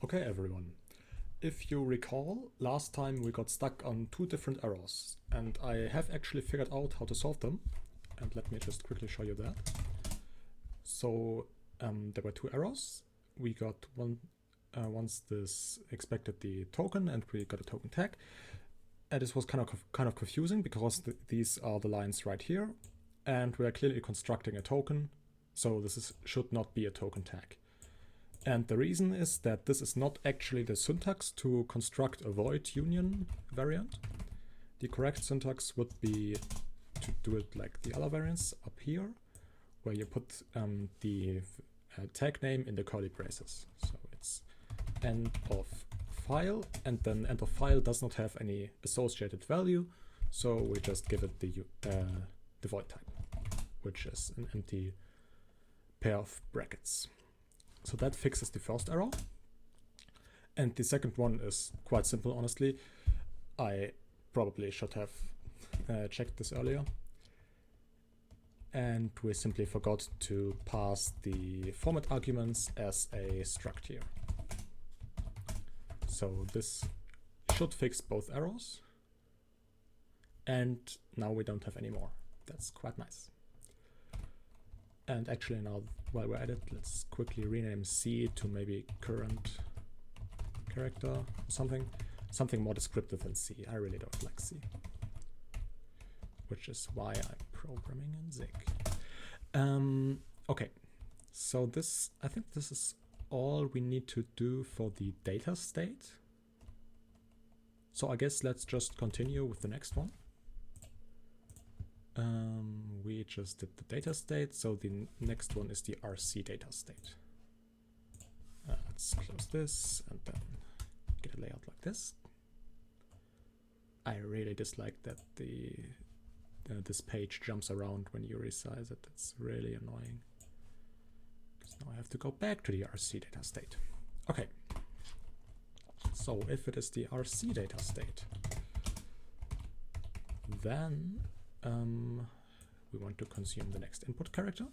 Okay, everyone. If you recall, last time we got stuck on two different errors, and I have actually figured out how to solve them. And let me just quickly show you that. So there were two errors. We got one once this expected the token, and we got a token tag. And this was kind of confusing because these are the lines right here, and we are clearly constructing a token. So this should not be a token tag. And the reason is that this is not actually the syntax to construct a void union variant. The correct syntax would be to do it like the other variants up here, where you put the tag name in the curly braces. So it's end of file, and then end of file does not have any associated value, so we just give it the void type, which is an empty pair of brackets. So that fixes the first error. And the second one is quite simple, honestly. I probably should have checked this earlier. And we simply forgot to pass the format arguments as a struct here. So this should fix both errors. And now we don't have any more. That's quite nice. And actually now, while we're at it, let's quickly rename C to maybe current character or something more descriptive than C. I really don't like C, which is why I'm programming in Zig. Okay, so I think this is all we need to do for the data state. So I guess let's just continue with the next one. We just did the data state, so the next one is the RC data state. Let's close this and then get a layout like this. I really dislike that this page jumps around when you resize it. It's really annoying. Because now I have to go back to the RC data state. Okay. So if it is the RC data state, then we want to consume the next input character,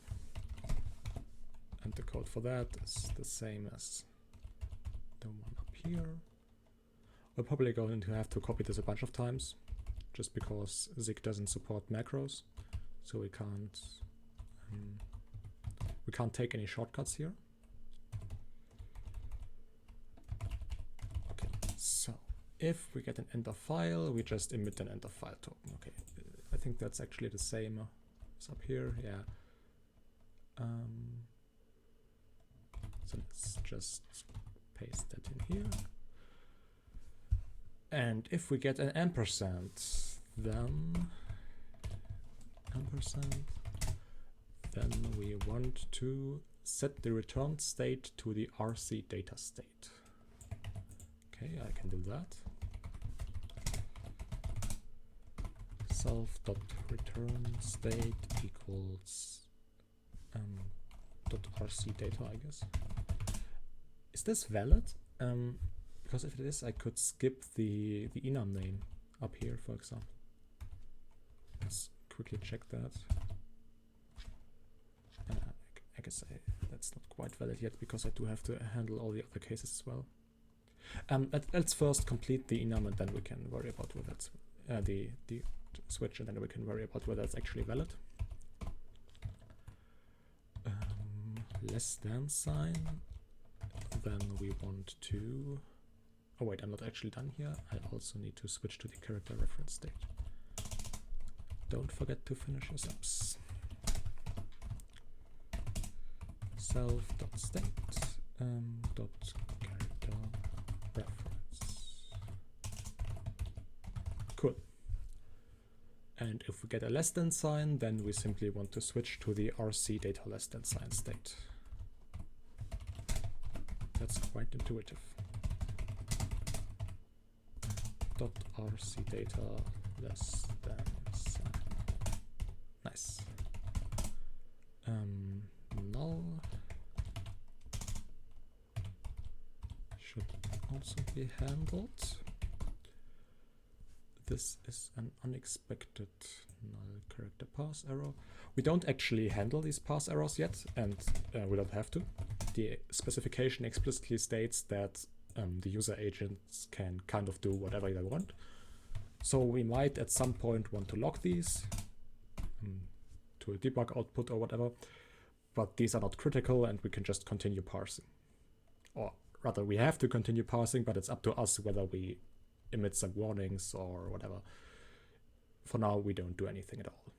and the code for that is the same as the one up here. We're probably going to have to copy this a bunch of times, just because Zig doesn't support macros, so we can't take any shortcuts here. Okay, so if we get an end of file, we just emit an end of file token. Okay. I think that's actually the same as up here, yeah. So let's just paste that in here. And if we get an ampersand, then we want to set the return state to the RC data state. Okay, I can do that. Self.return state equals .rc data, I guess. Is this valid? Because if it is, I could skip the enum name up here, for example. Let's quickly check that. I guess that's not quite valid yet, because I do have to handle all the other cases as well. Let's first complete the enum, and then we can worry about whether that's the switch, and then we can worry about whether it's actually valid. Less than sign. Then we want to... Oh wait, I'm not actually done here. I also need to switch to the character reference state. Don't forget to finish your steps. Self.state .character reference. Cool. And if we get a less than sign, then we simply want to switch to the RC data less than sign state. That's quite intuitive. .rc data less than sign. Nice. Null should also be handled. This is an unexpected null character parse error. We don't actually handle these parse errors yet, and we don't have to. The specification explicitly states that the user agents can kind of do whatever they want. So we might at some point want to log these to a debug output or whatever, but these are not critical and we can just continue parsing. Or rather, we have to continue parsing, but it's up to us whether we emit some warnings or whatever. For now, we don't do anything at all.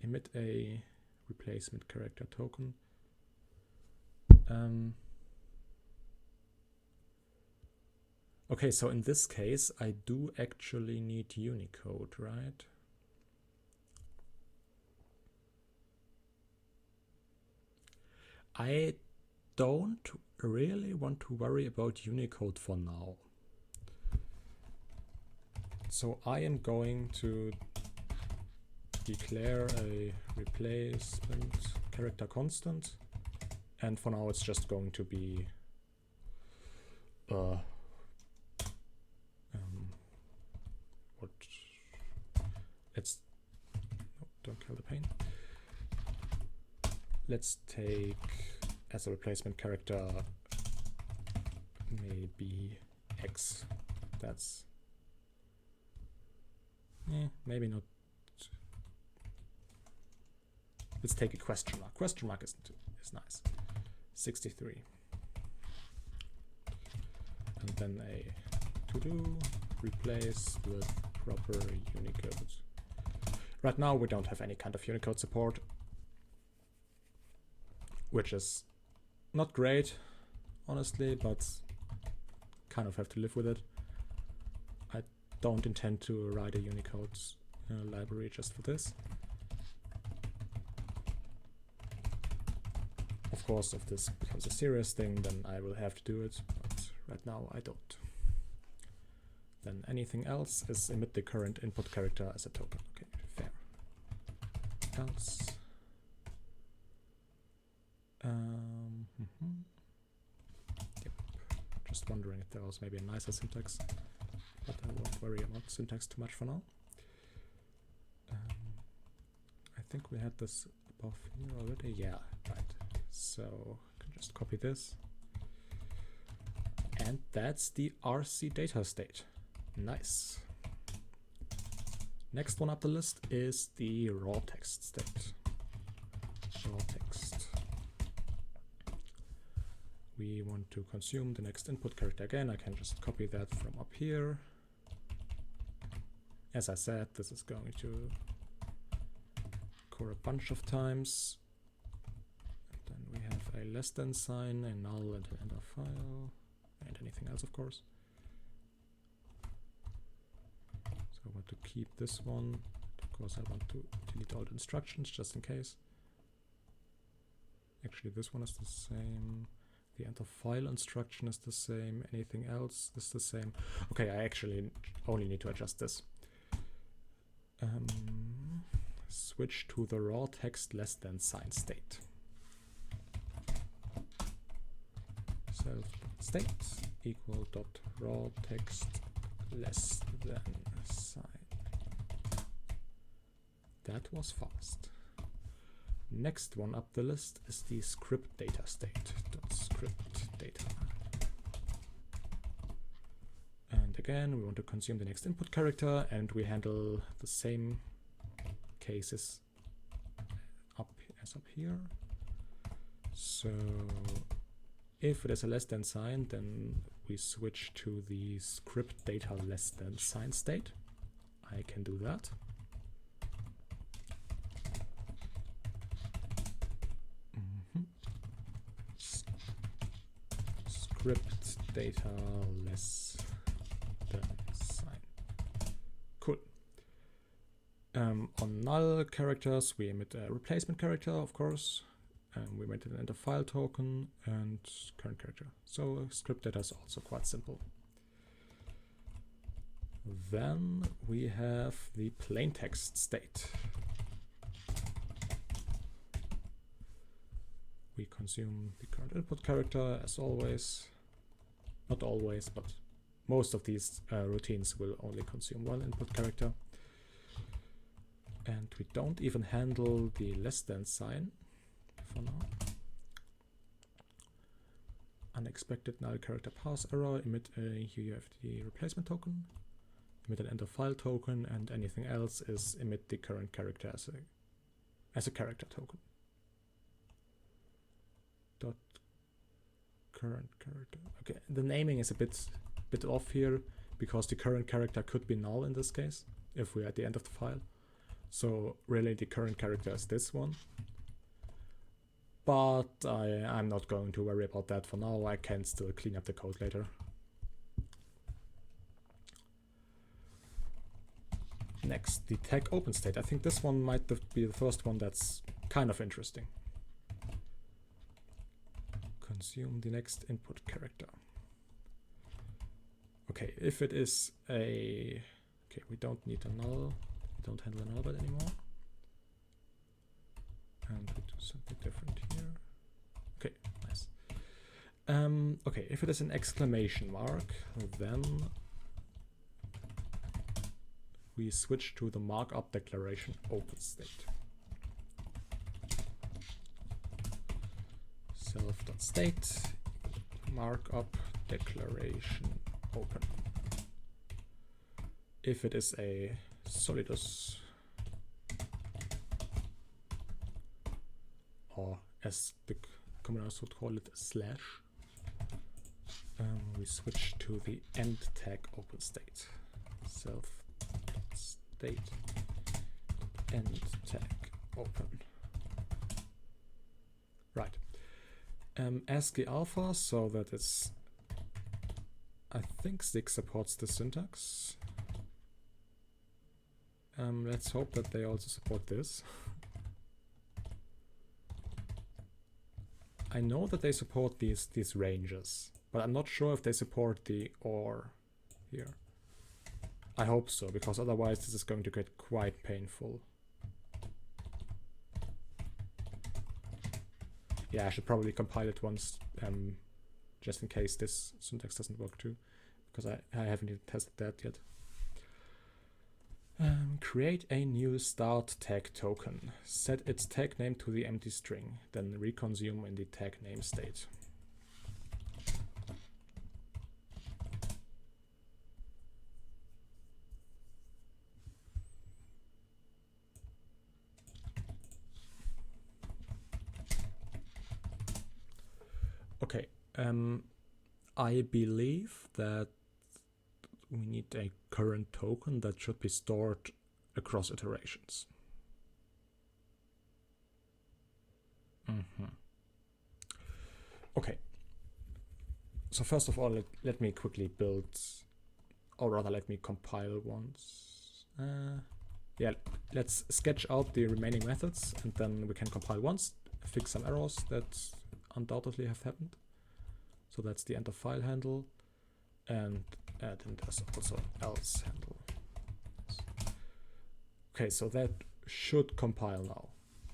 Emit a replacement character token. Okay, so in this case, I do actually need Unicode, right? I don't really want to worry about Unicode for now. So I am going to declare a replacement character constant, and for now it's just going to be don't kill the pain. Let's take as a replacement character maybe X. That's maybe not. Let's take a question mark. Question mark is nice. 63. And then a to-do replace with proper Unicode. Right now we don't have any kind of Unicode support, which is not great, honestly, but kind of have to live with it. I don't intend to write a Unicode library just for this. Of course, if this becomes a serious thing, then I will have to do it, but right now I don't. Then anything else is emit the current input character as a token. Okay, fair. Else. Yep. Just wondering if there was maybe a nicer syntax, but I won't worry about syntax too much for now. I think we had this above here already. Yeah, right. So I can just copy this. And that's the RC data state. Nice. Next one up the list is the raw text state. Raw text. We want to consume the next input character again. I can just copy that from up here. As I said, this is going to occur a bunch of times. And then we have a less than sign, a null, and an end of file, and anything else, of course. So I want to keep this one. Of course, I want to delete all the instructions just in case. Actually, this one is the same. The enter file instruction is the same. Anything else is the same. Okay, I actually only need to adjust this. Switch to the raw text less than sign state. Self.state equal dot raw text less than sign. That was fast. Next one up the list is the script data state. Script data. And again, we want to consume the next input character, and we handle the same cases up here. So if it is a less than sign, then we switch to the script data less than sign state. I can do that. Script data less than sign. Cool. On null characters, we emit a replacement character, of course. We emit an enter file token and current character. So script data is also quite simple. Then we have the plain text state. We consume the current input character as always. Not always, but most of these routines will only consume one input character. And we don't even handle the less than sign for now. unexpected null character parse error, emit a UUFD replacement token, emit an end of file token, and anything else is emit the current character as a character token. Dot current character. Okay, the naming is a bit off here because the current character could be null in this case if we're at the end of the file. So really the current character is this one. But I'm not going to worry about that for now. I can still clean up the code later. Next, the tag open state. I think this one might be the first one that's kind of interesting. Consume the next input character. Okay, if it is a... Okay, we don't need a null. We don't handle a null byte anymore. And we do something different here. Okay, nice. Okay, if it is an exclamation mark, then we switch to the markup declaration open state. Self.state markup declaration open. If it is a solidus, or as the commoners would call it, slash, we switch to the end tag open state. Self.state end tag open. Right. ASCII alpha, so that is, I think 6 supports the syntax. Let's hope that they also support this. I know that they support these ranges, but I'm not sure if they support the OR here. I hope so, because otherwise this is going to get quite painful. Yeah, I should probably compile it once, just in case this syntax doesn't work too, because I haven't even tested that yet. Create a new start tag token. Set its tag name to the empty string, then reconsume in the tag name state. Okay, I believe that we need a current token that should be stored across iterations. Okay, so first of all, let me quickly build, or rather let me compile once. Yeah, let's sketch out the remaining methods and then we can compile once, fix some errors that undoubtedly have happened. So that's the end of file handle, and then there's also else handle. Okay, so that should compile now,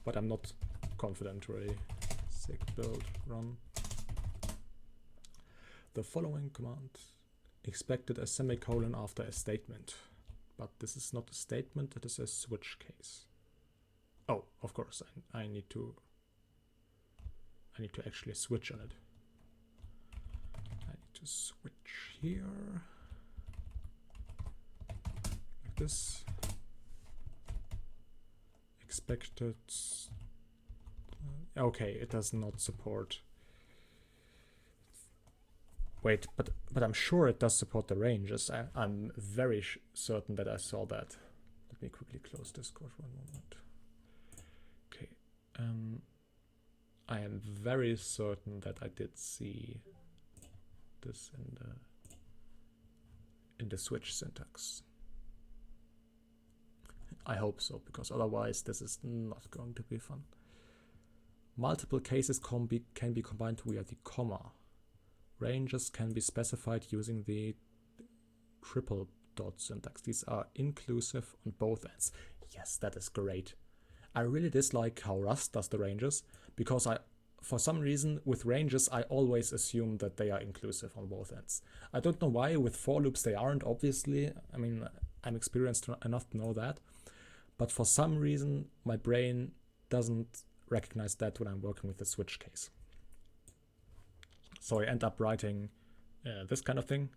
but I'm not confident really. Sig build run. The following command expected a semicolon after a statement, but this is not a statement, it is a switch case. Oh, of course, I need to actually switch on it. I need to switch here, like this. Expected. Okay, it does not support. Wait, but I'm sure it does support the ranges. I'm very certain that I saw that. Let me quickly close this code for a moment. Okay. I am very certain that I did see this in the switch syntax. I hope so, because otherwise this is not going to be fun. Multiple cases can be combined via the comma. Ranges can be specified using the triple dot syntax. These are inclusive on both ends. Yes, that is great. I really dislike how Rust does the ranges, because for some reason with ranges I always assume that they are inclusive on both ends. I don't know why. With for loops they aren't, obviously. I mean, I'm experienced enough to know that, but for some reason my brain doesn't recognize that when I'm working with the switch case. So I end up writing this kind of thing,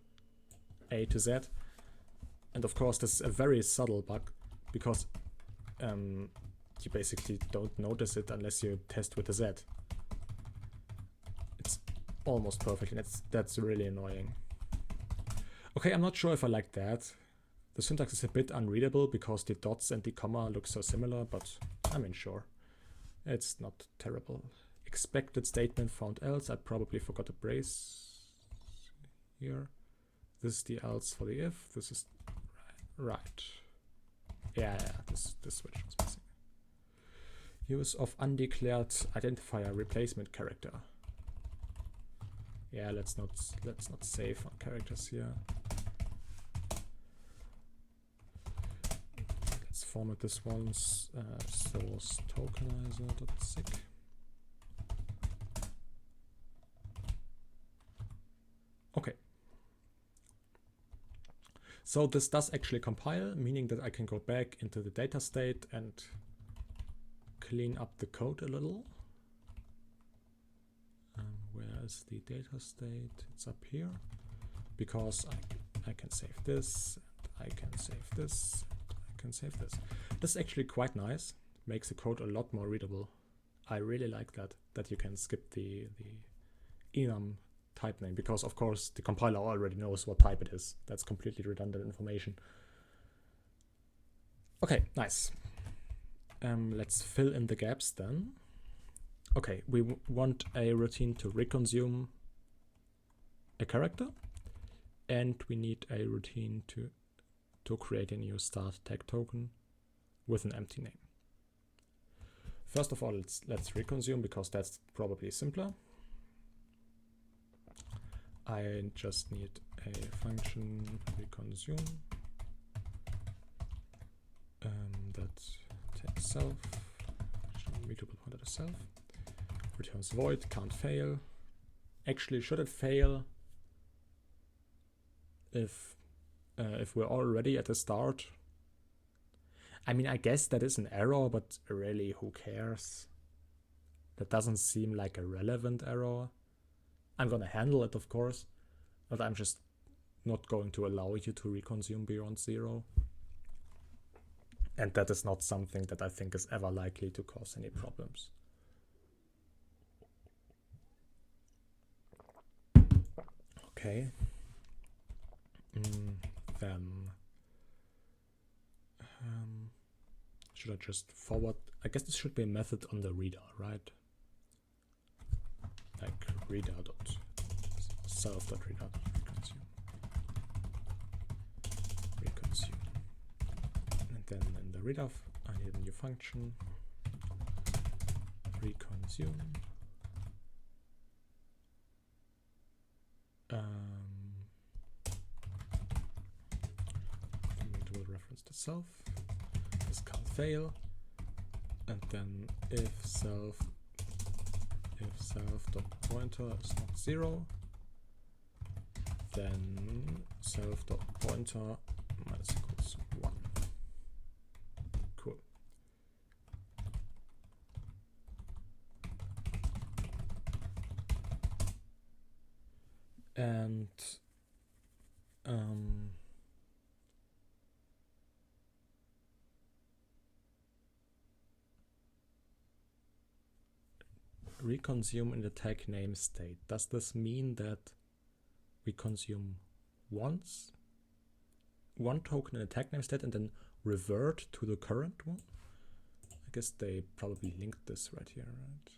A to Z. And of course, this is a very subtle bug because you basically don't notice it unless you test with the Z. It's almost perfect, and that's really annoying. Okay, I'm not sure if I like that. The syntax is a bit unreadable because the dots and the comma look so similar, but I mean, sure. It's not terrible. Expected statement found else. I probably forgot a brace here. This is the else for the if. This is right. Yeah, this switch was missing. Use of undeclared identifier replacement character. Yeah, let's not save on characters here. Let's format this once. Source tokenizer.sig. Okay. So this does actually compile, meaning that I can go back into the data state and clean up the code a little. Where is the data state? It's up here, because I can save this, and I can save this, and I can save this. This is actually quite nice. Makes the code a lot more readable. I really like that you can skip the enum type name, because of course the compiler already knows what type it is. That's completely redundant information. Okay, nice. Let's fill in the gaps then. Okay, we want a routine to reconsume a character, and we need a routine to create a new start tag token with an empty name. First of all, let's reconsume, because that's probably simpler. I just need a function reconsume that takes self, mutable pointer to self, returns void, can't fail. Actually, should it fail if we're already at the start? I mean, I guess that is an error, but really, who cares? That doesn't seem like a relevant error. I'm gonna handle it, of course, but I'm just not going to allow you to reconsume beyond 0. And that is not something that I think is ever likely to cause any problems. Okay. Then should I just forward? I guess this should be a method on the reader, right? Like reader.self.reader.reconsume. Reconsume. And then in the reader, I need a new function. Reconsume. Mutable reference to self. This can't fail. And then if self.pointer is not 0, then self.pointer minus equals 1. Cool. And reconsume in the tag name state. Does this mean that we consume once one token in the tag name state and then revert to the current one? I guess they probably linked this right here, right?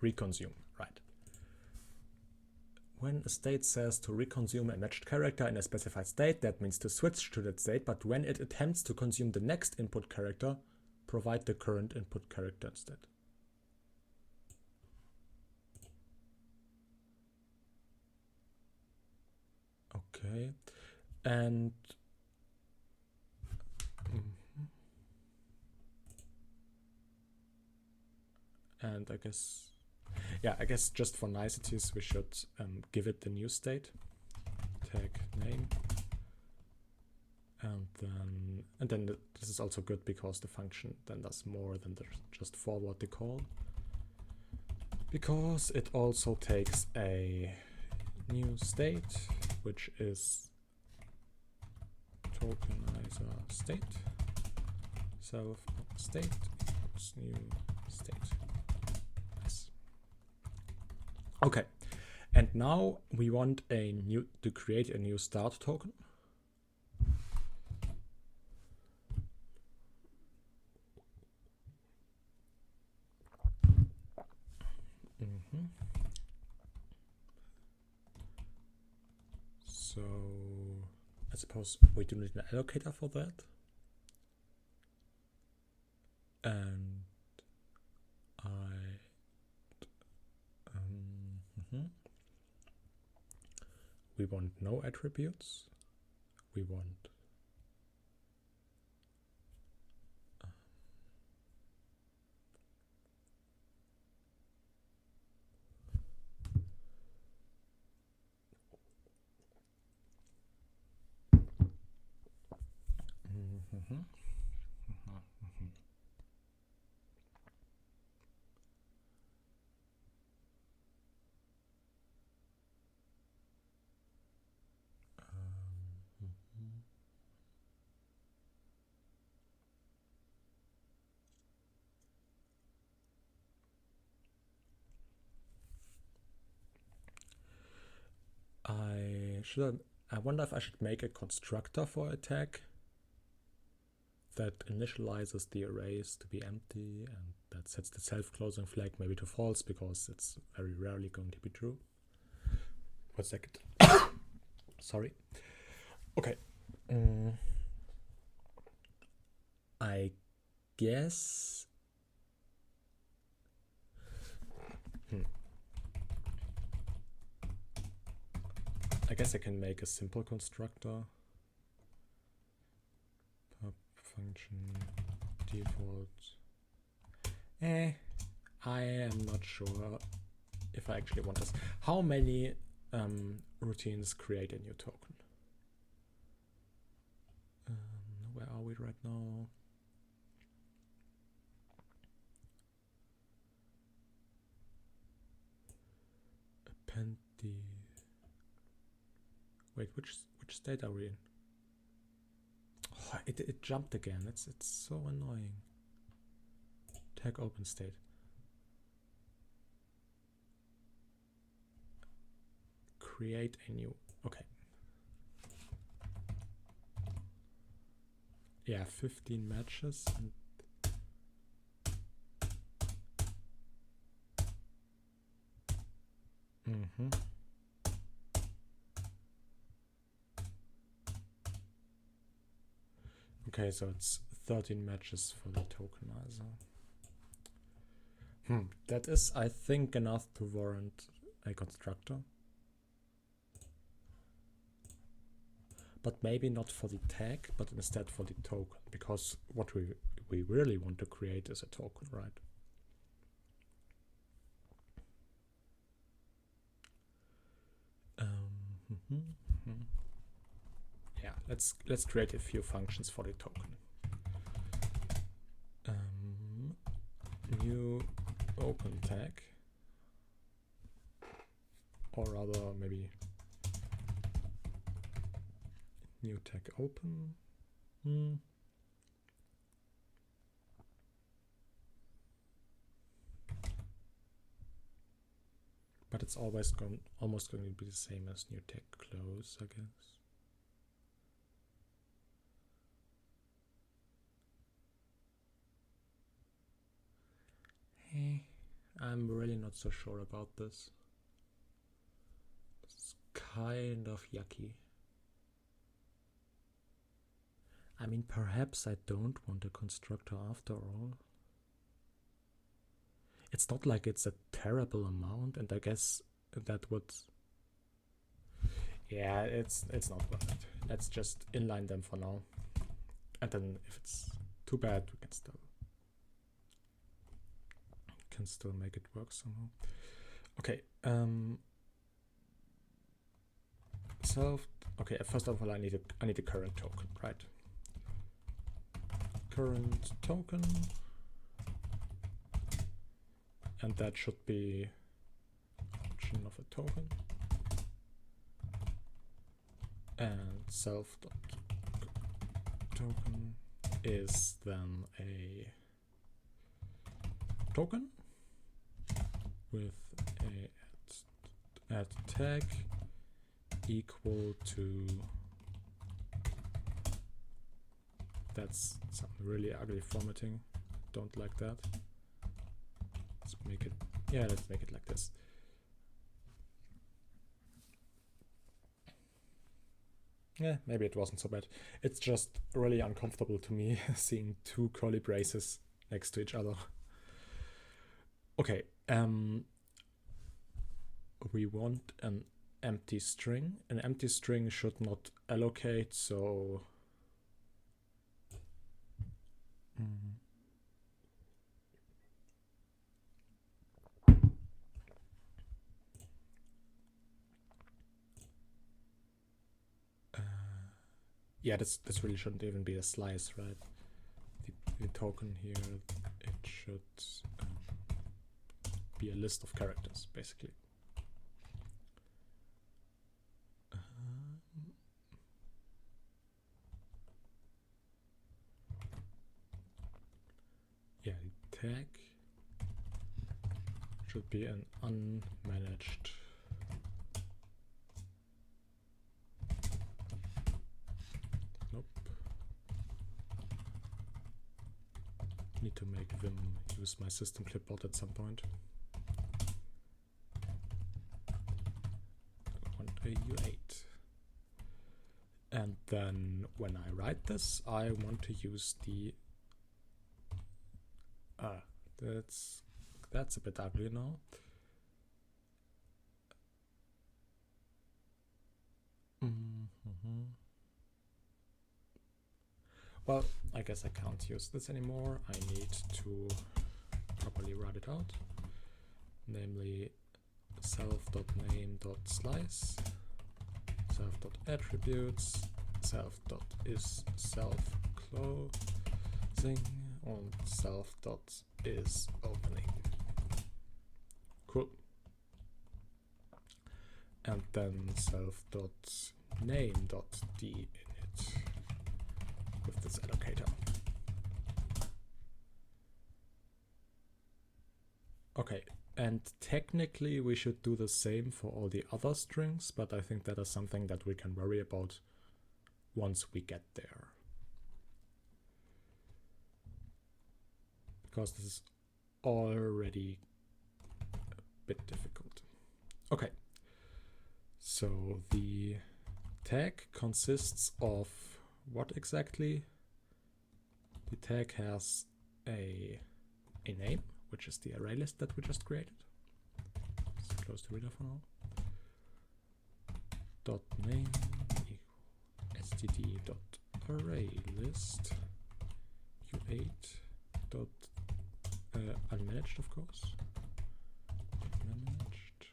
Reconsume, right. When a state says to reconsume a matched character in a specified state, that means to switch to that state, but when it attempts to consume the next input character, provide the current input character instead. Okay, and I guess, yeah, I guess just for niceties we should give it the new state, tag name, And then this is also good because the function then does more than just forward the call, because it also takes a new state, which is Tokenizer state, self state equals new state. Nice. Okay, and now we want to create a new start token. So I suppose we do need an allocator for that. And we want no attributes. We want I wonder if I should make a constructor for a tag that initializes the arrays to be empty and that sets the self-closing flag maybe to false, because it's very rarely going to be true. 1 second. Sorry. Okay. I guess I can make a simple constructor. Pub function default. I am not sure if I actually want this. How many routines create a new token? Where are we right now? Append the... Wait, which state are we in? Oh, it jumped again. It's so annoying. Tag open state. Create a new... Okay. Yeah, 15 matches. And okay, so it's 13 matches for the tokenizer. That is, I think, enough to warrant a constructor. But maybe not for the tag, but instead for the token, because what we really want to create is a token, right? Yeah, let's create a few functions for the token. New open tag, or rather maybe new tag open. But it's almost going to be the same as new tag close, I guess. I'm really not so sure about this. It's kind of yucky. I mean, perhaps I don't want a constructor after all. It's not like it's a terrible amount, and I guess that would... Yeah, it's not worth it. Let's just inline them for now. And then if it's too bad, we can still make it work somehow. Okay, self Okay, first of all, I need a current token, right? Current token, and that should be option of a token, and self.token is then a token with a add tag equal to, that's some really ugly formatting, don't like that. Let's make it, yeah, let's make it like this. Yeah, maybe it wasn't so bad. It's just really uncomfortable to me seeing two curly braces next to each other. Okay, we want an empty string. An empty string should not allocate, so yeah, this really shouldn't even be a slice, right? The token here, it should be a list of characters, basically. Yeah, the tag should be an unmanaged need to make Vim use my system clipboard at some point. I want a U8. And then when I write this, I want to use the that's a bit ugly now. Well, I guess I can't use this anymore. I need to properly write it out. Namely self.name.slice, self.attributes, self.is self-closing, and self.is opening. Cool. And then self.name.d init with this allocator. Okay, and technically we should do the same for all the other strings, but I think that is something that we can worry about once we get there. Because this is already a bit difficult. Okay, so the tag consists of what exactly? The tag has a name, which is the array list that we just created. Let's close the reader for now. Dot name equal std dot array list u8 dot unmanaged, of course. Unmanaged.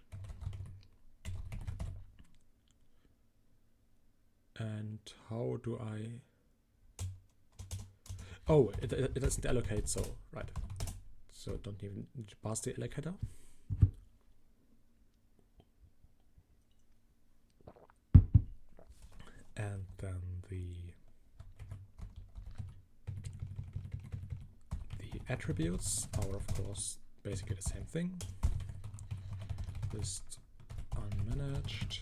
And how do I? Oh, it doesn't allocate, so right. So don't even need to pass the allocator. And then the attributes are, of course, basically the same thing. List unmanaged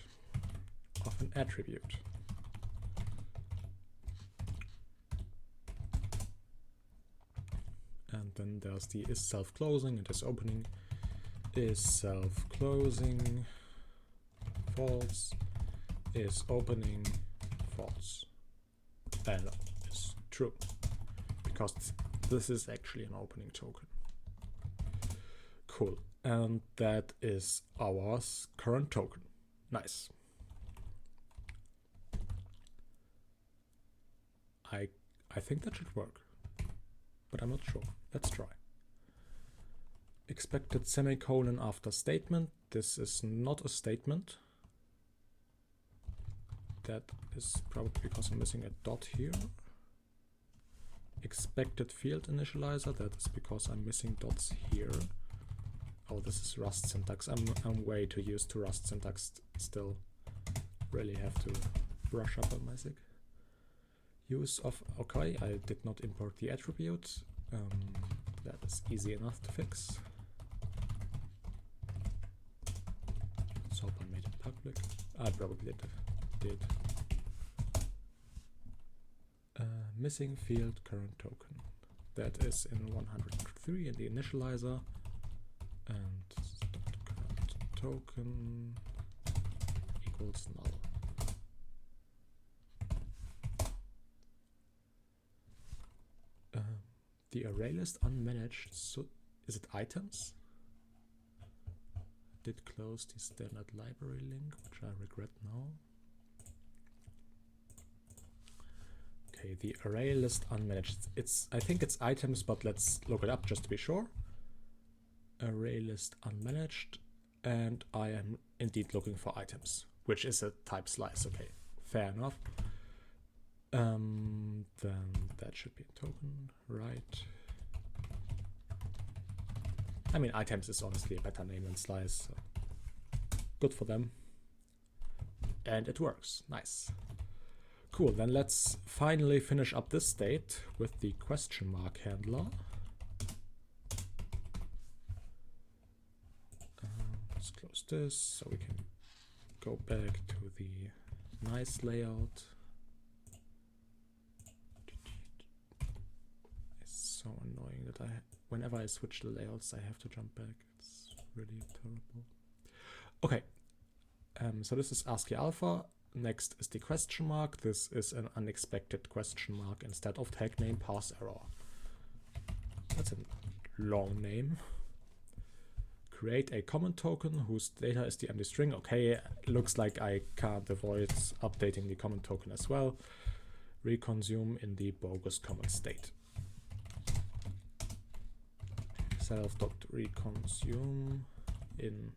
of an attribute. And then there's the is self-closing and is opening. Is self-closing false, is opening false. No, it's true, because this is actually an opening token. Cool, and that is our current token. Nice. I think that should work, but I'm not sure. Let's try. Expected semicolon after statement. This is not a statement. That is probably because I'm missing a dot here. Expected field initializer, that is because I'm missing dots here. Oh, this is Rust syntax. I'm way too used to Rust syntax still. Really have to brush up on my SIG. Use of, okay, I did not import the attribute. That is easy enough to fix. Let's hope I made it public. I probably did. Missing field current token. That is in 103 in the initializer. And current token equals null. The array list unmanaged, so is it items? Did close the standard library link, which I regret now. Okay, the array list unmanaged. I think it's items, but let's look it up just to be sure. Array list unmanaged, and I am indeed looking for items, which is a type slice. Okay, fair enough. Then that should be a token, right? I mean, items is honestly a better name than slice, so good for them. And it works, nice. Cool, then let's finally finish up this state with the question mark handler. Let's close this so we can go back to the nice layout. So annoying that whenever I switch the layouts, I have to jump back. It's really terrible. Okay, so this is ASCII alpha. Next is the question mark. This is an unexpected question mark instead of tag name parse error. That's a long name. Create a comment token whose data is the empty string. Okay, looks like I can't avoid updating the comment token as well. Reconsume in the bogus comment state. Self.reconsume in,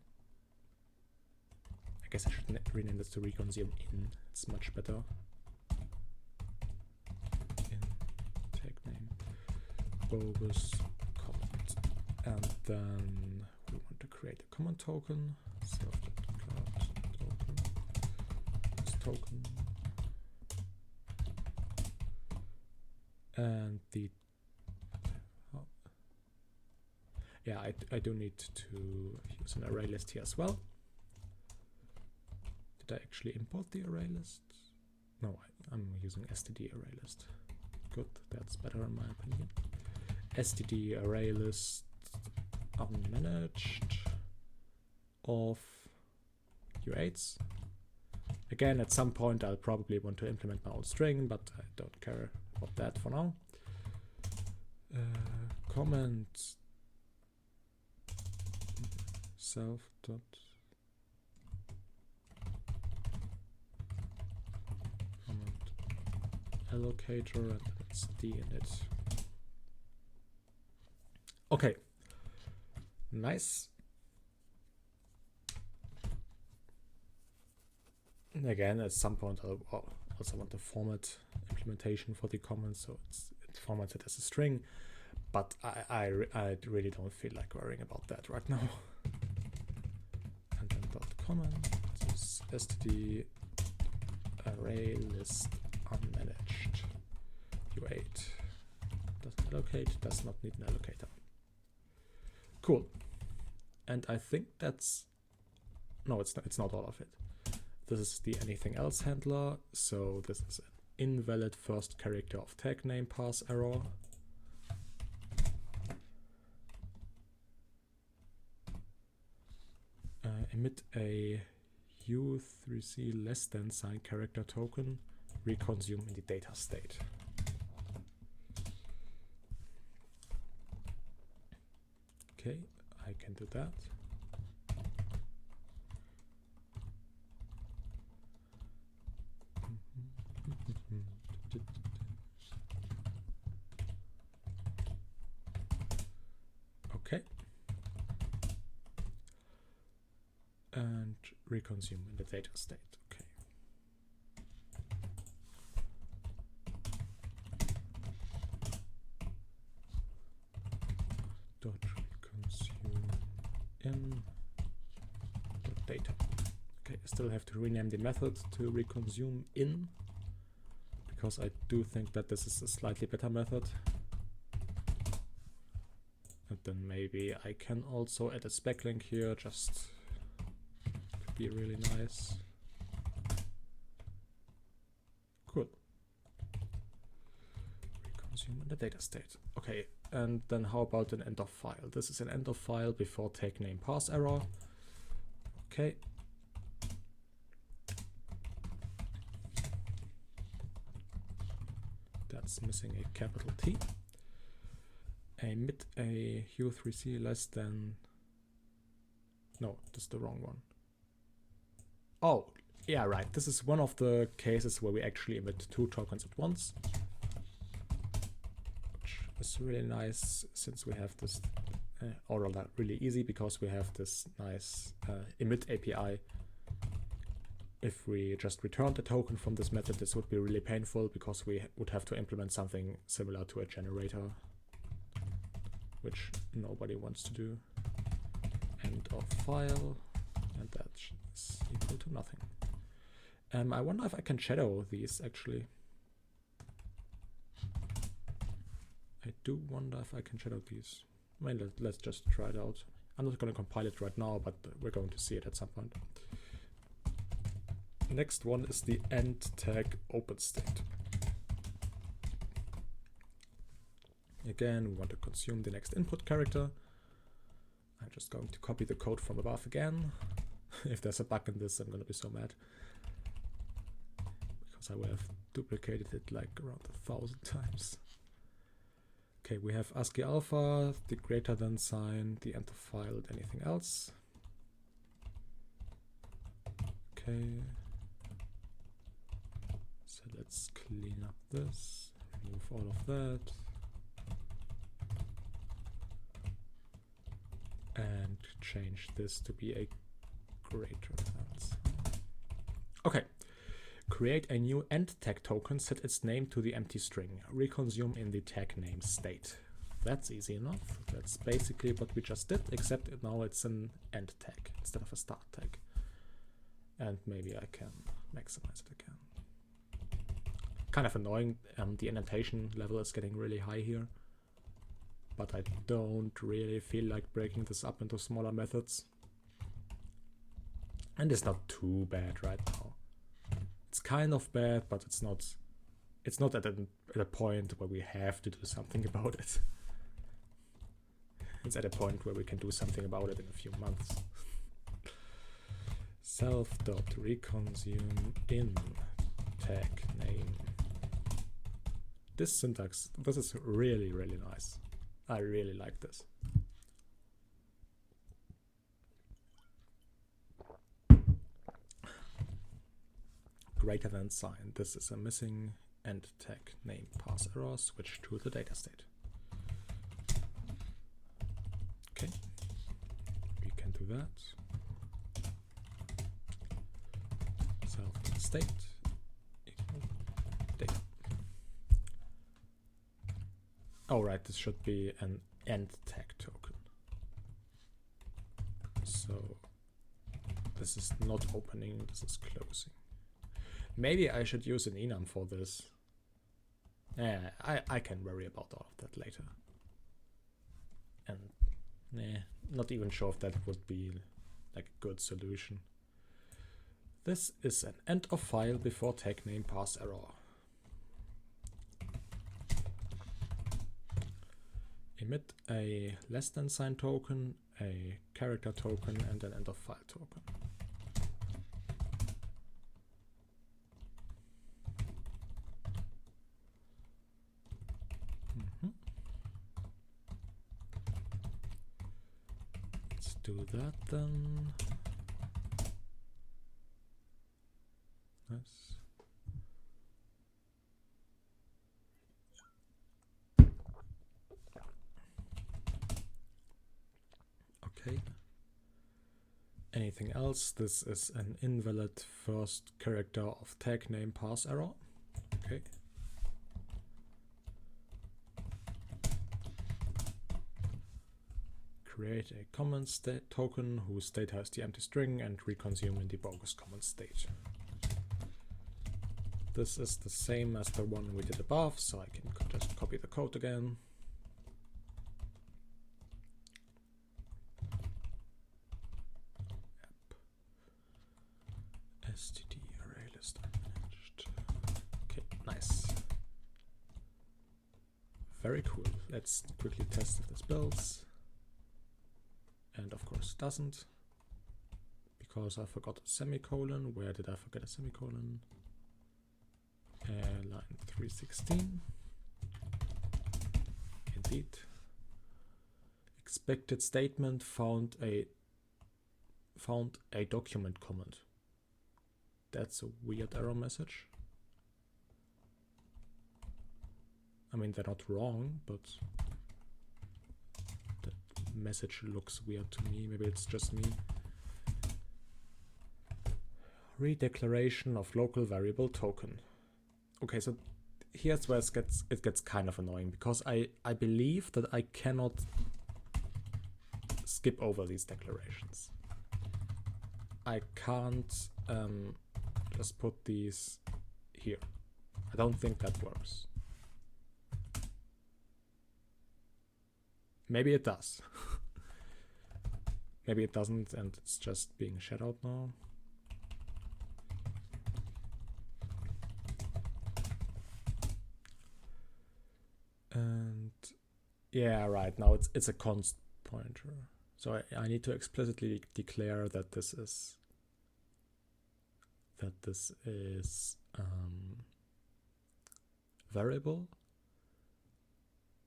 I guess I should rename this to reconsume in, it's much better. In tag name bogus comment, and then we want to create a comment token. Self.cloud token, and the yeah, I do need to use an array list here as well. Did I actually import the array list? No, I'm using std array list. Good, that's better in my opinion. Std array list unmanaged of u8s. Again, at some point I'll probably want to implement my own string, but I don't care about that for now. Comment self dot comment allocator, and it's d in it. Okay, nice. And again, at some point I'll also want the format implementation for the comment, so it's formatted as a string, but I really don't feel like worrying about that right now. And then dot comment, this is std array list unmanaged u8 doesn't allocate, does not need an allocator. Cool. And I think that's, no, it's not all of it. This is the anything else handler, so this is an invalid first character of tag name parse error. Emit a u3c less than sign character token, reconsume in the data state. Okay, I can do that. Okay. And reconsume in the data state. Okay. data. Okay, I still have to rename the method to reconsume in, because I do think that this is a slightly better method. And then maybe I can also add a spec link here just to be really nice. Cool. Reconsume in the data state. Okay, and then how about an end of file? This is an end of file before take name parse error. Okay. That's missing a capital T. Emit a U3C less than... No, this is the wrong one. Oh, yeah, right. This is one of the cases where we actually emit 2 tokens at once. Which is really nice since we have this, or rather really easy because we have this nice emit API. If we just returned a token from this method, this would be really painful because we would have to implement something similar to a generator, which nobody wants to do. End of file, and that is equal to nothing. I wonder if I can shadow these actually. I do wonder if I can shadow these. I mean, let's just try it out. I'm not going to compile it right now, but we're going to see it at some point. Next one is the end tag open state. Again, we want to consume the next input character. I'm just going to copy the code from above again. If there's a bug in this, I'm going to be so mad, because I will have duplicated it like around 1,000 times. Okay, we have ASCII alpha, the greater than sign, the end of file, and anything else. Okay. So let's clean up this, remove all of that. And change this to be a greater than sign. Okay. Create a new end tag token, set its name to the empty string. Reconsume in the tag name state. That's easy enough. That's basically what we just did, except now it's an end tag instead of a start tag. And maybe I can maximize it again. Kind of annoying, the annotation level is getting really high here. But I don't really feel like breaking this up into smaller methods. And it's not too bad right now. It's kind of bad, but it's not at a point where we have to do something about it. It's at a point where we can do something about it in a few months. Self.reconsume in tag name. This syntax, this is really, really nice. I really like this. Greater than sign. This is a missing end tag name parse error. Switch to the data state. Okay, we can do that. Self state equal data. Oh right, this should be an end tag token. So this is not opening, this is closing. Maybe I should use an enum for this. Yeah, I can worry about all of that later. And not even sure if that would be like a good solution. This is an end of file before tag name parse error. Emit a less than sign token, a character token, and an end of file token. Let's do that then. Nice. Okay. Anything else? This is an invalid first character of tag name parse error. Okay. create a common state token whose data has the empty string and reconsume in the bogus common state. This is the same as the one we did above, so I can just copy the code again. Std array list unmanaged. Okay, nice. Very cool. Let's quickly test if this builds. And of course doesn't. Because I forgot a semicolon. Where did I forget a semicolon? Line 316. Indeed. Expected statement found a document comment. That's a weird error message. I mean, they're not wrong, but that message looks weird to me. Maybe it's just me. Redeclaration of local variable token. Okay, so here's where it gets kind of annoying, because I believe that I cannot skip over these declarations. I can't just put these here. I don't think that works. Maybe it does. Maybe it doesn't and it's just being shadowed now. And yeah, right, now it's a const pointer. So I need to explicitly declare that this is variable,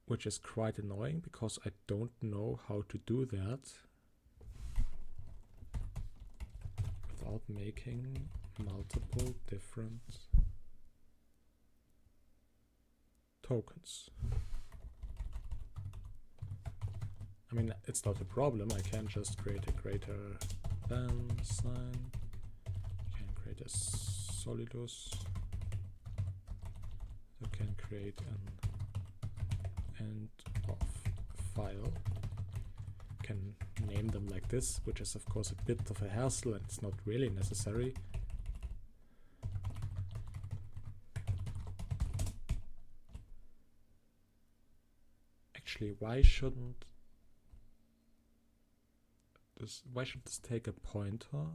which is quite annoying because I don't know how to do that without making multiple different tokens. I mean, it's not a problem. I can just create a greater than sign. I can create a solidus. I can create an end of file. Can name them like this, which is of course a bit of a hassle and it's not really necessary. Actually, why should this take a pointer?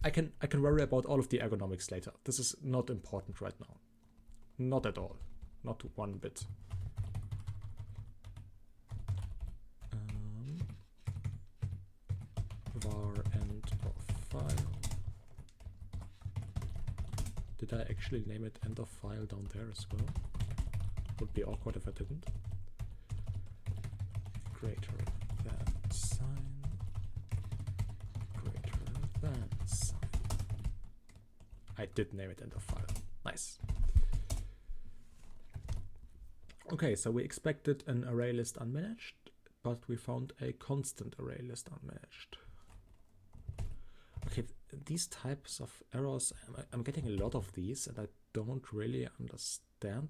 I can worry about all of the ergonomics later. This is not important right now. Not at all. Not one bit. Var end of file. Did I actually name it end of file down there as well? Would be awkward if I didn't. Greater than sign. Greater than sign. I did name it end of file. Nice. Okay, so we expected an array list unmanaged, but we found a constant array list unmanaged. Okay, these types of errors, I'm getting a lot of these and I don't really understand.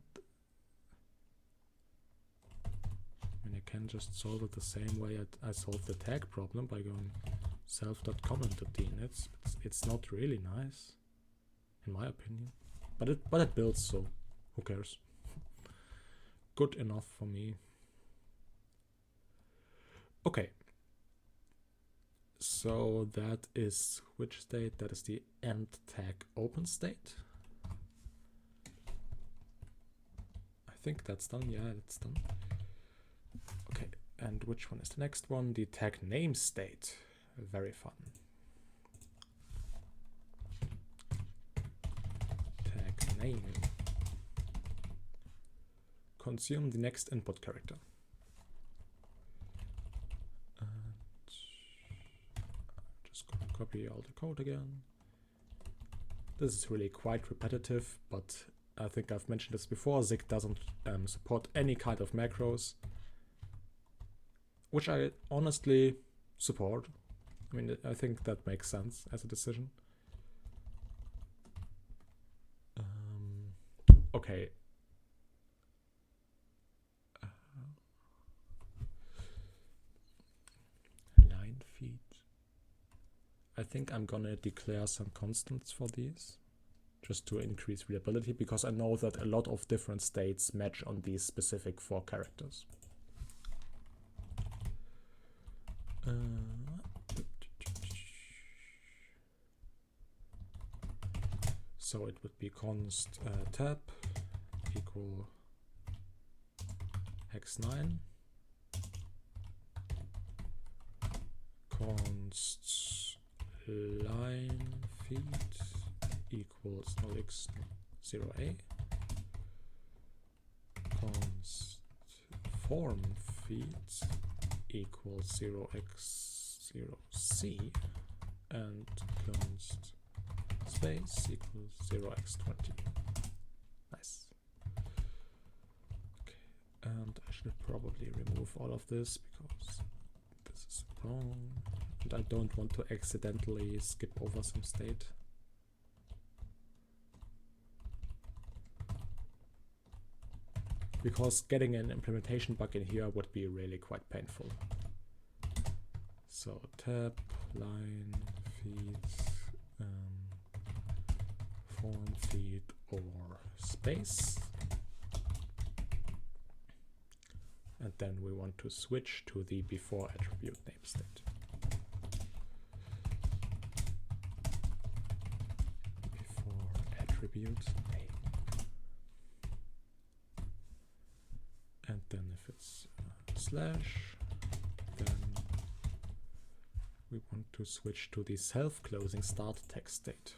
I mean, I can just solve it the same way I solved the tag problem by going self.comment to dnets. It's not really nice, in my opinion. But it builds, so who cares? Good enough for me. Okay. So that is which state? That is the end tag open state. I think that's done. Yeah, it's done. Okay, and which one is the next one? The tag name state. Very fun. Tag name. Consume the next input character. Copy all the code again. This is really quite repetitive, but I think I've mentioned this before. Zig doesn't support any kind of macros, which I honestly support. I mean, I think that makes sense as a decision. Okay. I think I'm gonna declare some constants for these, just to increase readability, because I know that a lot of different states match on these specific 4 characters. So it would be const tab equal hex9, const line feed equals 0x0a, const form feed equals 0x0c, and const space equals 0x20. Nice. Okay, and I should probably remove all of this because this is wrong, and I don't want to accidentally skip over some state. Because getting an implementation bug in here would be really quite painful. So tab, line, feed, form feed or space. And then we want to switch to the before attribute name state. Before attribute name. And then if it's slash, then we want to switch to the self-closing start text state.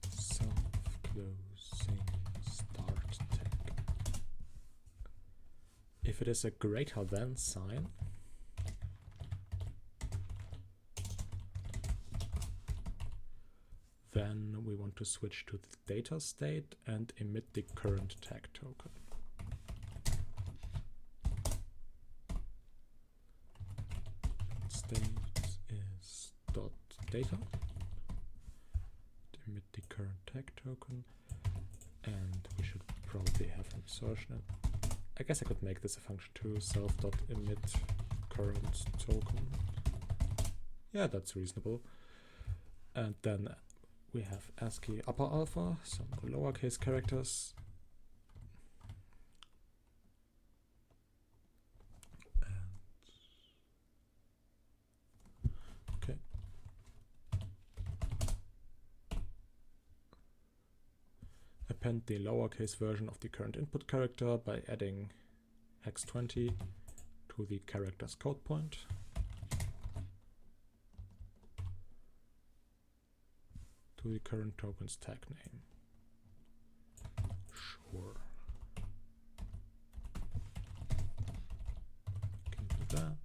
Self-closing start tag. If it is a greater than sign, then we want to switch to the data state and emit the current tag token. State is dot data. Emit the current tag token, and we should probably have an insertion. I guess I could make this a function too. Self.emit current token. Yeah, that's reasonable. And then we have ASCII upper alpha, some lowercase characters. Okay. Append the lowercase version of the current input character by adding hex20 to the character's code point. To the current token's tag name. Sure. Can do that.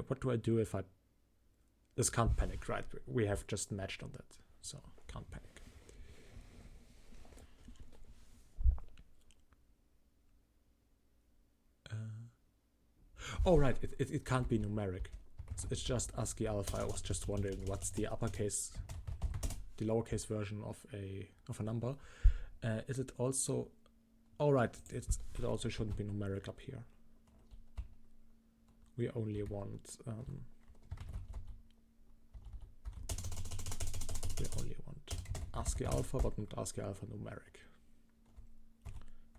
What do I do if I... This can't panic, right? We have just matched on that, so can't panic. Oh, right, it can't be numeric. It's just ASCII alpha. I was just wondering what's the uppercase, the lowercase version of a number. Is it also? All right, it also shouldn't be numeric up here. We only want ASCII alpha, but not ASCII alpha numeric.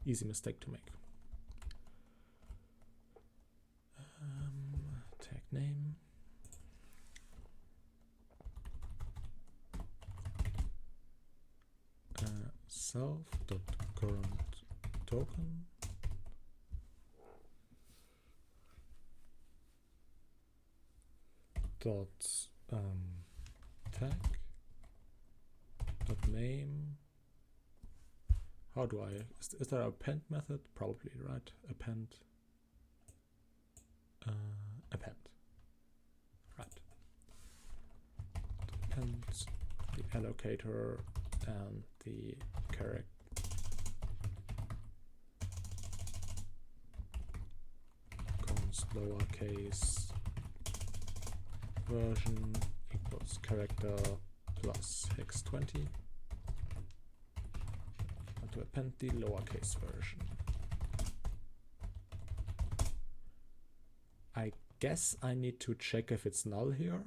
Easy mistake to make. Tag name. Self.current token dot tag dot name. How do I? Is there a append method? Probably, right? Append. Append. Right. Append the allocator and the character const lowercase version equals character plus hex20, and to append the lowercase version. I guess I need to check if it's null here.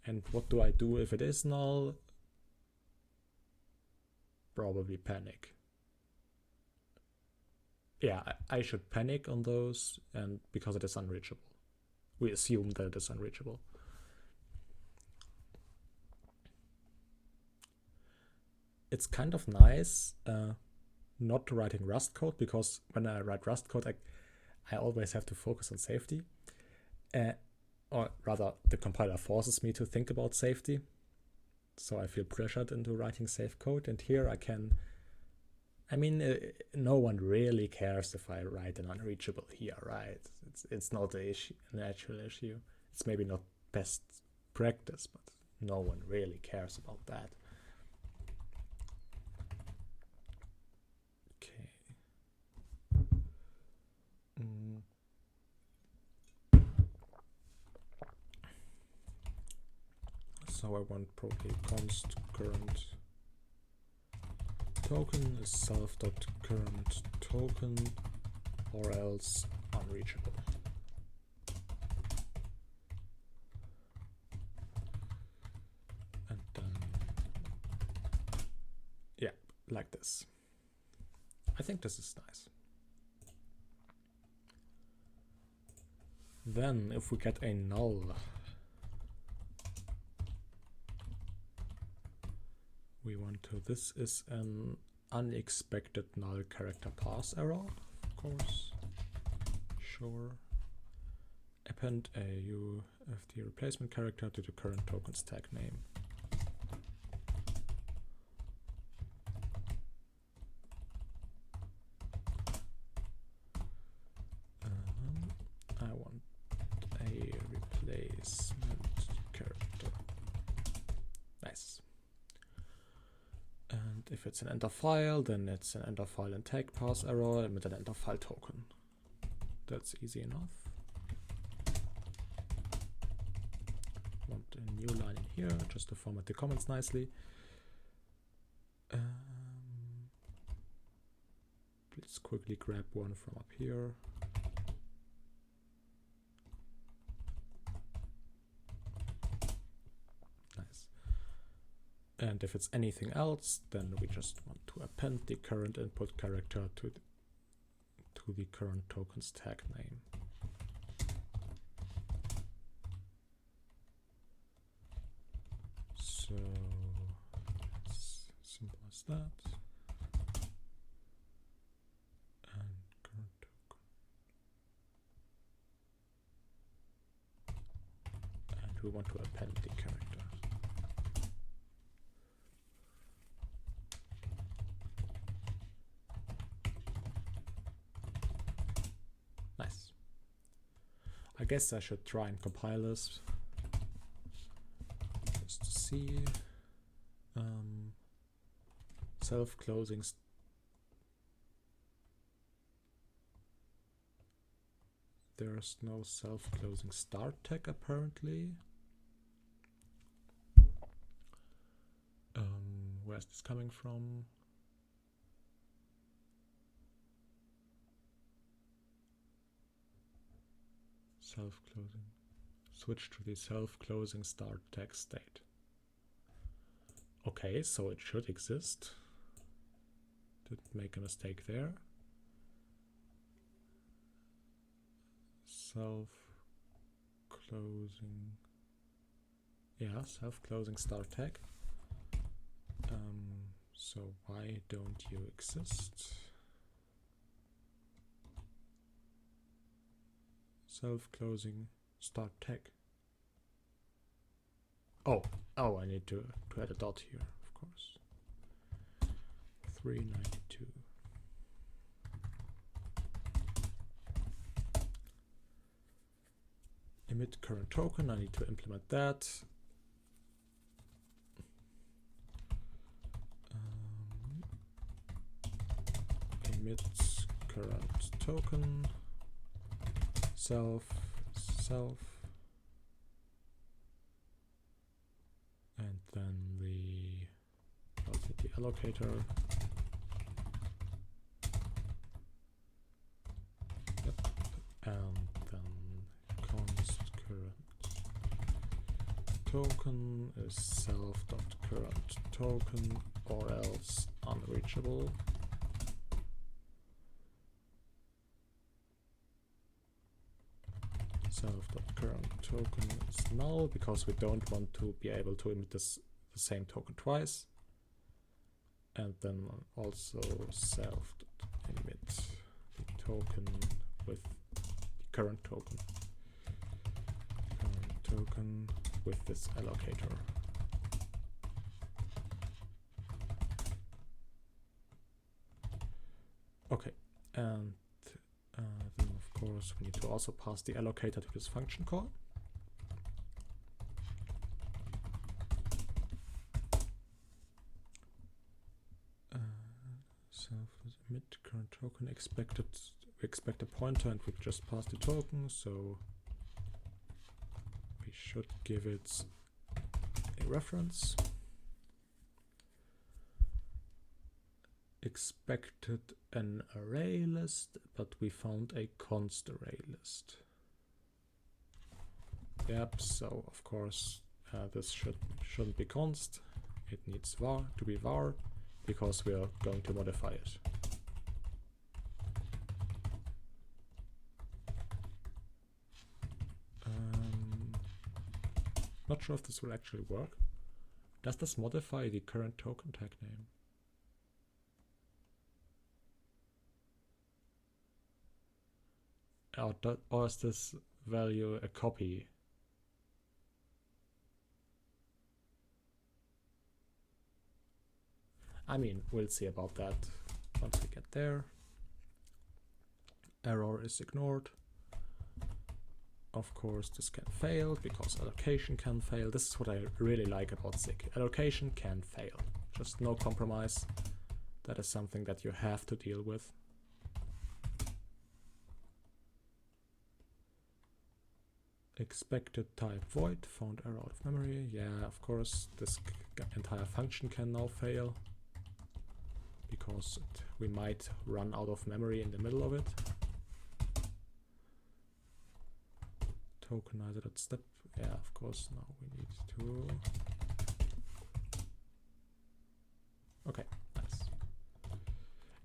And what do I do if it is null? Probably panic. Yeah, I should panic on those, and because it is unreachable. We assume that it is unreachable. It's kind of nice not writing Rust code, because when I write Rust code, I always have to focus on safety. Or rather, the compiler forces me to think about safety. So I feel pressured into writing safe code. And here I can, no one really cares if I write an unreachable here, right? It's not an actual issue. It's maybe not best practice, but no one really cares about that. Okay. So I want probably const current token is self.current token, or else unreachable. And then, yeah, like this. I think this is nice. Then if we get a null, we want to, this is an unexpected null character pass error, of course. Sure. Append a UFD replacement character to the current token's tag name. I want a replacement character. Nice. And if it's an enter file, then it's an enter file and tag pass error with an enter file token. That's easy enough. Want a new line in here just to format the comments nicely. Let's quickly grab one from up here. Nice. And if it's anything else, then we just want to append the current input character to the current token's tag name. So it's simple as that. And current token. And we want to append the character. Nice. I guess I should try and compile this just to see. Self-closing. There's no self-closing start tag apparently. Where's this coming from? Self-closing. Switch to the self-closing start tag state. Okay, so it should exist. Didn't make a mistake there. Self-closing. Yeah, self-closing start tag. So why don't you exist? Self-closing start tag. Oh, I need to add a dot here, of course. 392. Emit current token, I need to implement that. Emit current token, self, and then the allocator. Yep, and then const current token is self.current token or else unreachable. Self.current token is null because we don't want to be able to emit the same token twice. And then also self.emit the token with the current token. Current token with this allocator. Okay, and then of course we need to also pass the allocator to this function call. Self.emit current token expected. We expect a pointer and we just pass the token, so we should give it a reference. Expected an array list, but we found a const array list. Yep, so of course this shouldn't be const. It needs var to be var because we are going to modify it. Not sure if this will actually work. Does this modify the current token tag name? Or is this value a copy? I mean, we'll see about that once we get there. Error is ignored. Of course, this can fail because allocation can fail. This is what I really like about SIG. Allocation can fail. Just no compromise. That is something that you have to deal with. Expected type void, found error out of memory. Yeah, of course, this entire function can now fail because we might run out of memory in the middle of it. Tokenizer.step. Yeah, of course, now we need to. Okay, nice.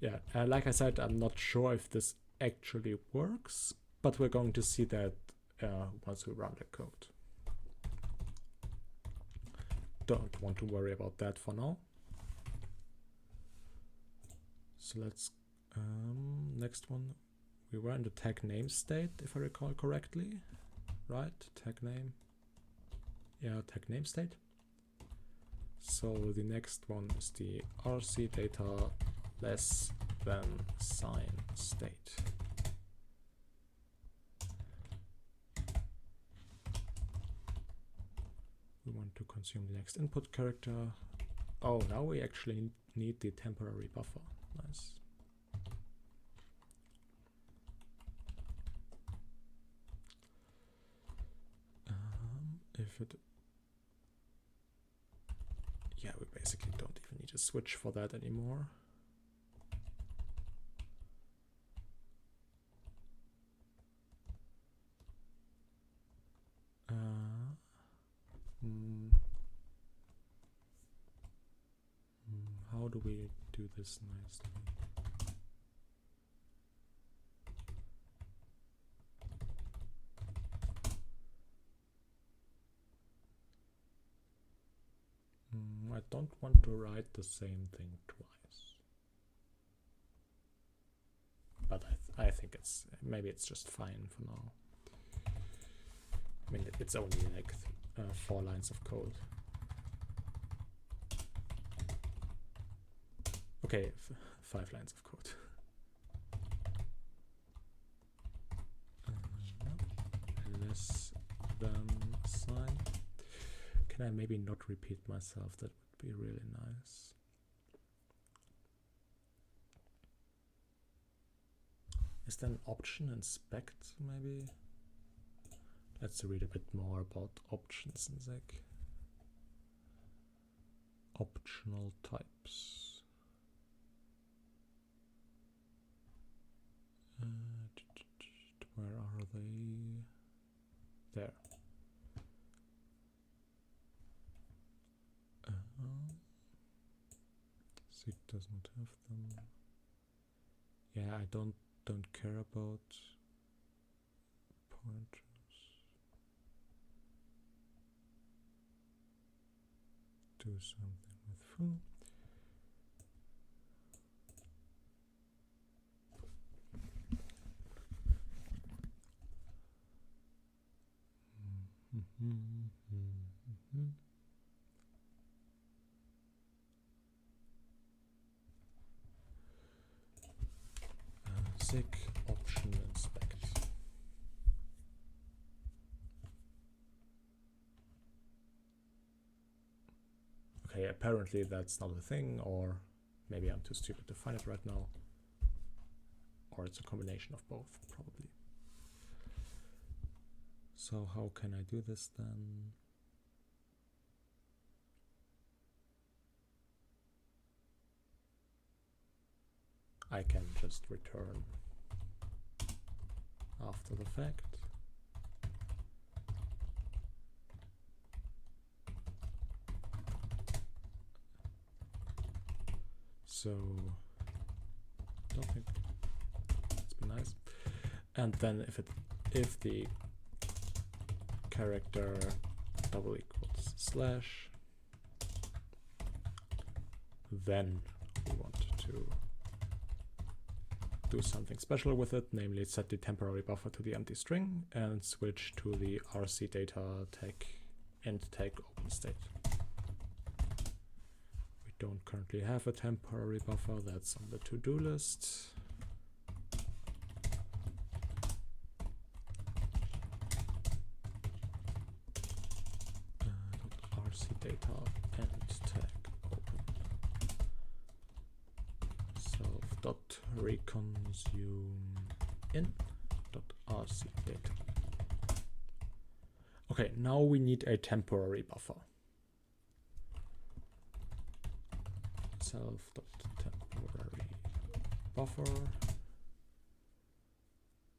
Yeah, like I said, I'm not sure if this actually works, but we're going to see that once we run the code. Don't want to worry about that for now. So let's next one. We were in the tag name state, if I recall correctly, right? Tag name. Yeah, tag name state. So the next one is the RC data less than sign state. We want to consume the next input character. Oh, now we actually need the temporary buffer. Nice. If it... Yeah, we basically don't even need a switch for that anymore. How do we do this nicely? I don't want to write the same thing twice. But I think maybe it's just fine for now. I mean, it's only like 4 lines of code. Okay, 5 lines of code. Less than sign. Can I maybe not repeat myself? That would be really nice. Is there an option inspect maybe? Let's read a bit more about options in Zig. Optional types. Where are they? There. It does not have them. Yeah, I don't care about pointers. Do something with foo. Sig option inspect. Okay, apparently that's not a thing, or maybe I'm too stupid to find it right now. Or it's a combination of both, probably. So how can I do this then? I can just return after the fact. So don't think it's been nice. And then if the character double equals slash, then we want to do something special with it, namely set the temporary buffer to the empty string and switch to the RC data tag int tag open state. We don't currently have a temporary buffer, that's on the to-do list. RC data int tag open. Dot reconsume in dot rc data. Okay, now we need a temporary buffer. Self dot temporary buffer,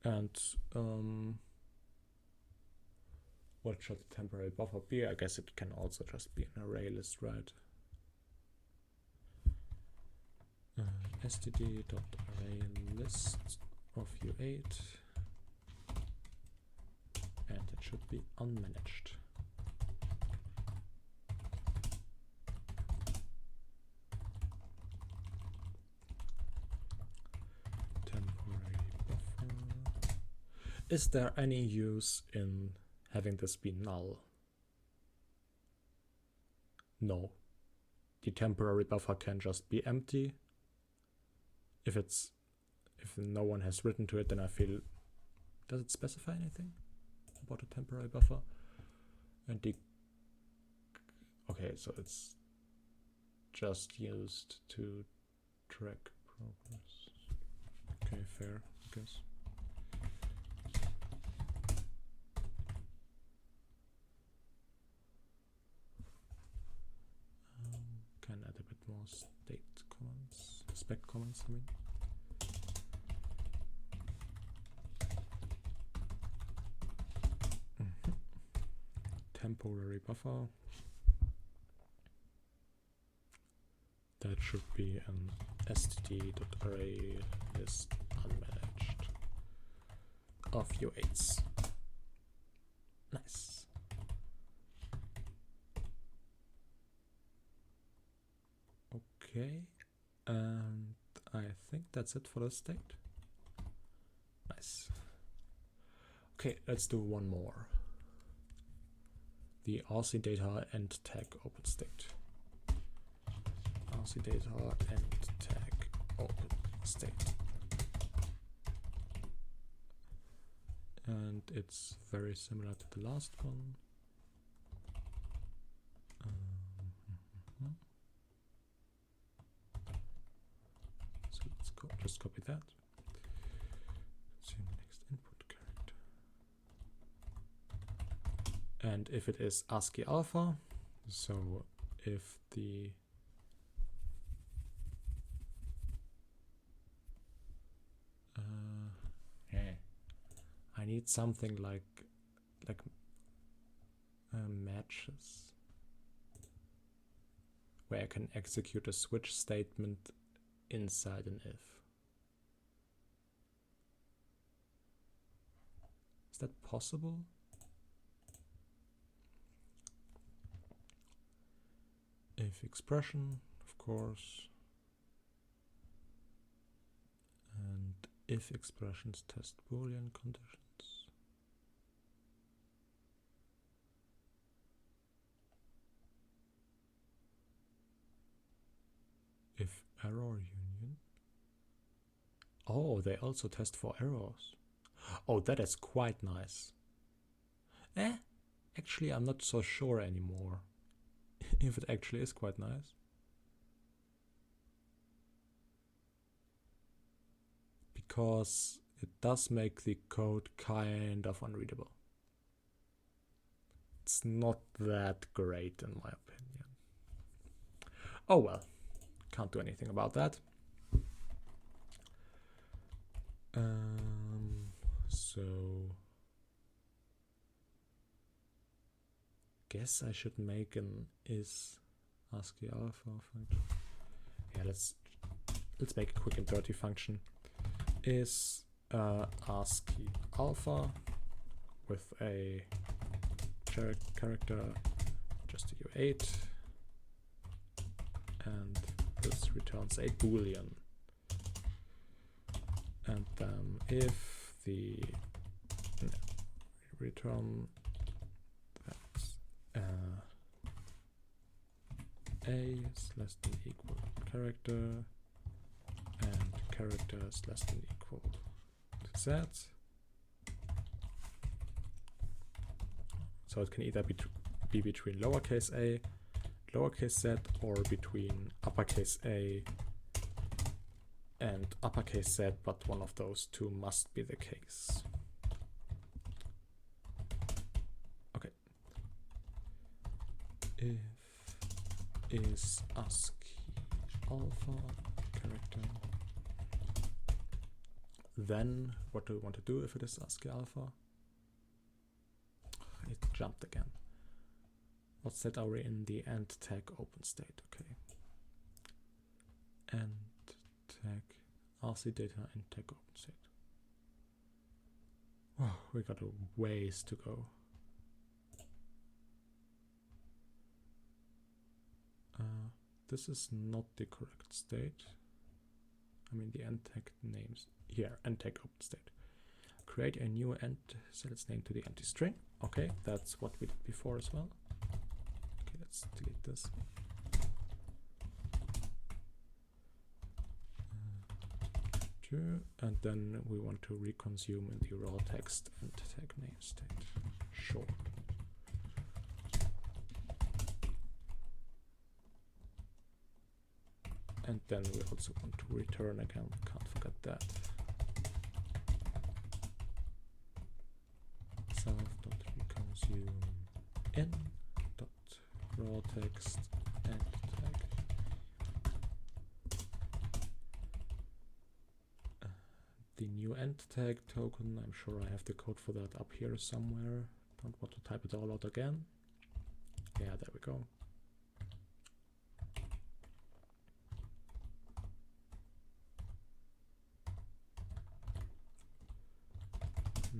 and what should the temporary buffer be? I guess it can also just be an array list, right? std.arraylist of u8, and it should be unmanaged. Temporary buffer. Is there any use in having this be null? No. The temporary buffer can just be empty. If no one has written to it, then I feel, does it specify anything about a temporary buffer? And okay, so it's just used to track progress. Okay, fair, I guess. Can add a bit more state comments, spec comments, I mean. Temporary buffer. That should be an std.arraylist unmanaged of u8s. Nice. Okay, and I think that's it for the state. Nice. Okay, let's do one more. The RC data and tag open state. RC data and tag open state. And it's very similar to the last one. So let's just copy that. Let's see the next input character. And if it is ASCII alpha, so if the I need something like matches, where I can execute a switch statement inside an if. Is that possible? If expression, of course. And if expressions test Boolean conditions. If error union. Oh, they also test for errors. Oh, that is quite nice. Actually, I'm not so sure anymore if it actually is quite nice. Because it does make the code kind of unreadable. It's not that great in my opinion. Oh well, can't do anything about that. So guess I should make an is ASCII alpha function. Yeah, let's make a quick and dirty function. Is ASCII alpha with a character just u8, and this returns a Boolean. And then if the return that a is less than equal character and character is less than equal to z, so it can either be between lowercase a, lowercase z, or between uppercase a and uppercase z, but one of those two must be the case. Okay. If is ASCII alpha character, then what do we want to do if it is ASCII alpha? It jumped again. What's that? Are we in the end tag open state? Okay. End tag RC data and tag open state. Oh, we got a ways to go. This is not the correct state. I mean the end tag names here, end tag open state. Create a new end, set its name to the empty string. Okay, that's what we did before as well. Okay, let's delete this. And then we want to reconsume in the raw text and tag name state. Sure. And then we also want to return again, can't forget that. Self.reconsume in dot raw text and tag. The new end tag token, I'm sure I have the code for that up here somewhere. Don't want to type it all out again. Yeah, there we go.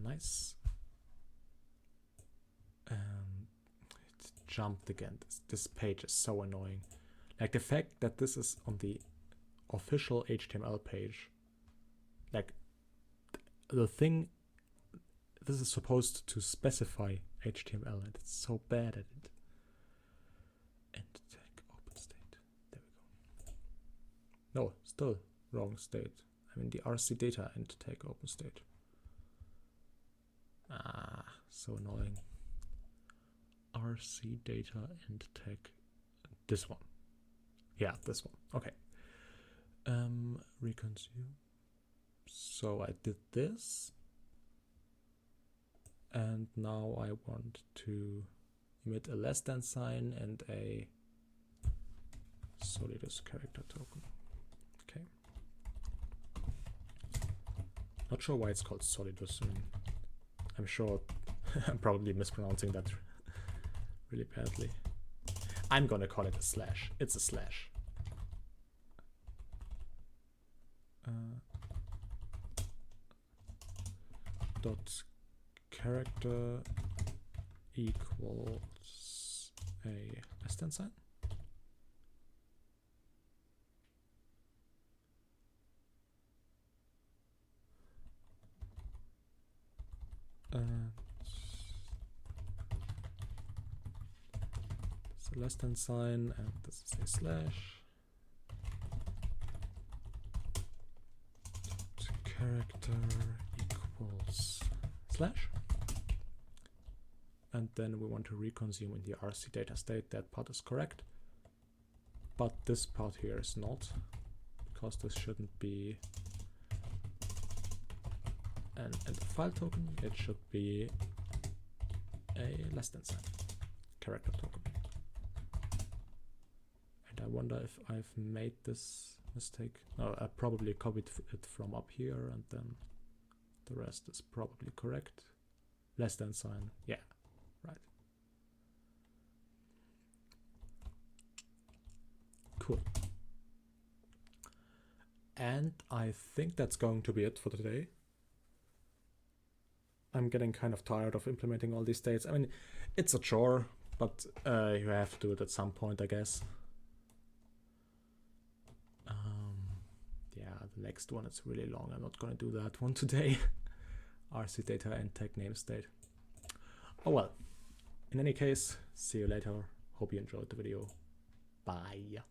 Nice. It jumped again. This page is so annoying. Like the fact that this is on the official HTML page. Like the thing, this is supposed to specify HTML and it's so bad at it. End tag open state. There we go. No, still wrong state. I mean the RC data end tag open state. Ah, so annoying. RC data end tag. This one. Yeah, this one. Okay. Reconsume. So I did this. And now I want to emit a less than sign and a Solidus character token. Okay. Not sure why it's called Solidus. I'm sure I'm probably mispronouncing that really badly. I'm gonna call it a slash. It's a slash. Dot character equals a less than sign. It's a less than sign, and this is a slash. Character equals slash. And then we want to reconsume in the RC data state. That part is correct. But this part here is not, because this shouldn't be an enter file token. It should be a less than sign character token. And I wonder if I've made this mistake. No, I probably copied it from up here, and then the rest is probably correct. Less than sign, yeah, right. Cool. And I think that's going to be it for today. I'm getting kind of tired of implementing all these states. I mean, it's a chore, but you have to do it at some point, I guess. Yeah, the next one is really long. I'm not going to do that one today. RC data and tag name state. Oh well. In any case, see you later. Hope you enjoyed the video. Bye.